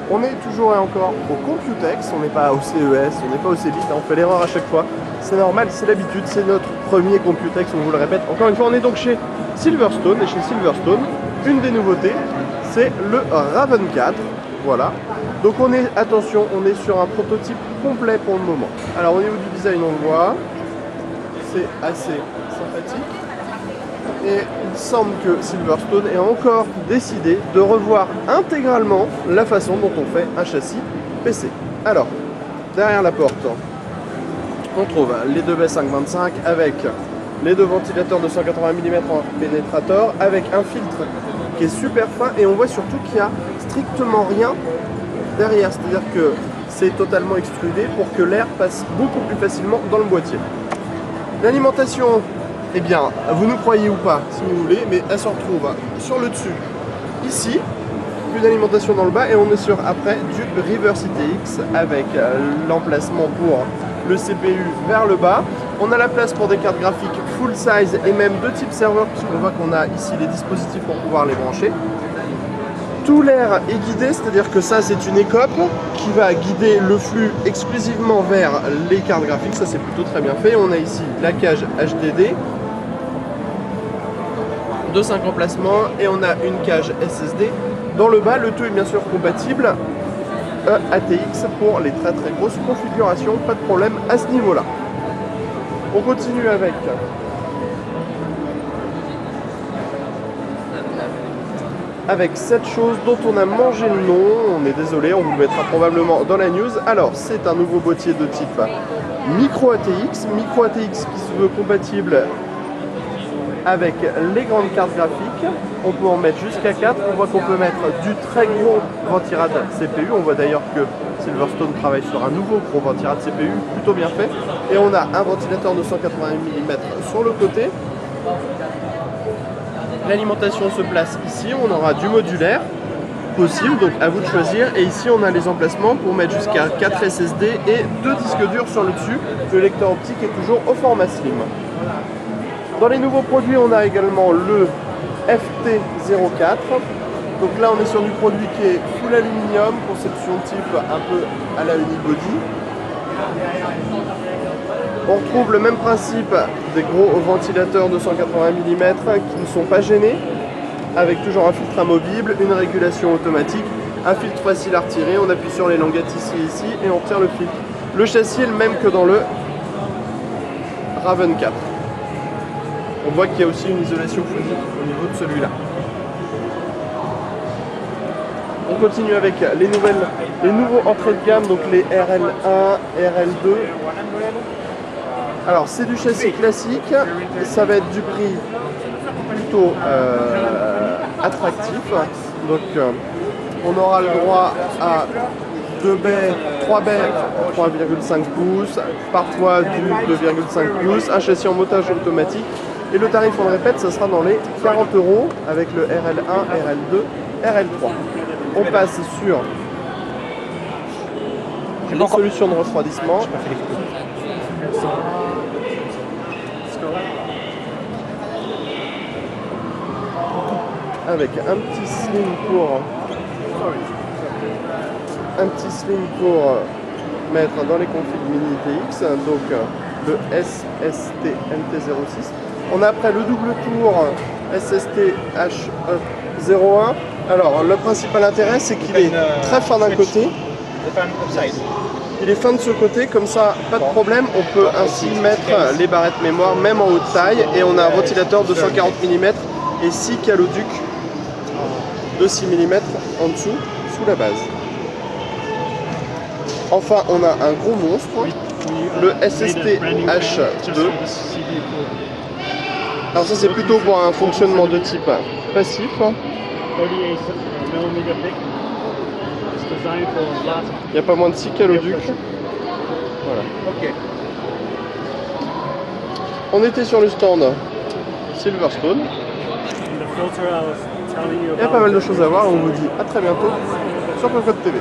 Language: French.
On est toujours et encore au Computex, on n'est pas au CES, on n'est pas au CEBIT, on fait l'erreur à chaque fois. C'est normal, c'est l'habitude, c'est notre premier Computex, on vous le répète. Encore une fois, on est donc chez Silverstone, et chez Silverstone, une des nouveautés, c'est le Raven 4. Voilà. Donc on est, attention, on est sur un prototype complet pour le moment. Alors au niveau du design, on le voit, c'est assez sympathique. Et il semble que Silverstone ait encore décidé de revoir intégralement la façon dont on fait un châssis PC. Alors, derrière la porte, on trouve les deux B525 avec les deux ventilateurs de 180 mm en pénétrateur, avec un filtre qui est super fin, et on voit surtout qu'il n'y a strictement rien derrière, c'est-à-dire que c'est totalement extrudé pour que l'air passe beaucoup plus facilement dans le boîtier. L'alimentation, eh bien, vous nous croyez ou pas, si vous voulez, mais elle se retrouve sur le dessus, ici, une alimentation dans le bas, et on est sur, après, du Reverse ITX, avec l'emplacement pour le CPU vers le bas. On a la place pour des cartes graphiques full size, et même de type serveur, puisqu'on voit qu'on a ici les dispositifs pour pouvoir les brancher. Tout l'air est guidé, c'est-à-dire que ça, c'est une écope qui va guider le flux exclusivement vers les cartes graphiques. Ça, c'est plutôt très bien fait. On a ici la cage HDD de 5 emplacements, et on a une cage SSD dans le bas. Le tout est bien sûr compatible ATX pour les très très grosses configurations. Pas de problème à ce niveau-là. On continue avec cette chose dont on a mangé le nom, on est désolé, on vous le mettra probablement dans la news. Alors, c'est un nouveau boîtier de type micro ATX qui se veut compatible avec les grandes cartes graphiques. On peut en mettre jusqu'à 4, on voit qu'on peut mettre du très gros ventirad CPU, on voit d'ailleurs que Silverstone travaille sur un nouveau gros ventirad CPU, plutôt bien fait. Et on a un ventilateur de 180 mm sur le côté. L'alimentation se place ici, on aura du modulaire possible, donc à vous de choisir. Et ici on a les emplacements pour mettre jusqu'à 4 SSD et 2 disques durs sur le dessus. Le lecteur optique est toujours au format slim. Dans les nouveaux produits, on a également le FT04. Donc là on est sur du produit qui est full aluminium, conception type un peu à la unibody. On retrouve le même principe des gros ventilateurs de 180 mm qui ne sont pas gênés, avec toujours un filtre amovible, une régulation automatique, un filtre facile à retirer. On appuie sur les languettes ici et on retire le filtre. Le châssis est le même que dans le Raven 4. On voit qu'il y a aussi une isolation phonique au niveau de celui-là. On continue avec les nouveaux entrées de gamme, donc les RL1, RL2. Alors c'est du châssis classique, ça va être du prix plutôt attractif. Donc on aura le droit à 2 baies, 3 baies 3,5 pouces, parfois du 2,5 pouces, un châssis en montage automatique. Et le tarif, on le répète, ça sera dans les 40 € avec le RL1, RL2, RL3. On passe sur les solutions de refroidissement. Avec un petit slim pour mettre dans les configs mini ITX, donc le SST MT06. On a après le double tour SST HE01. Alors le principal intérêt, c'est qu'il est très fin d'un côté. Il est fin de ce côté, comme ça pas de problème, on peut ainsi mettre les barrettes mémoire même en haute taille, et on a un ventilateur de 140 mm et 6 caloducs de 6 mm en dessous, sous la base. Enfin, on a un gros monstre, le SST H2. Alors ça, c'est plutôt pour un fonctionnement de type passif. Il n'y a pas moins de 6 caloducs. Voilà. On était sur le stand Silverstone. Il y a pas mal de choses à voir, on vous dit à très bientôt sur Cocotte TV.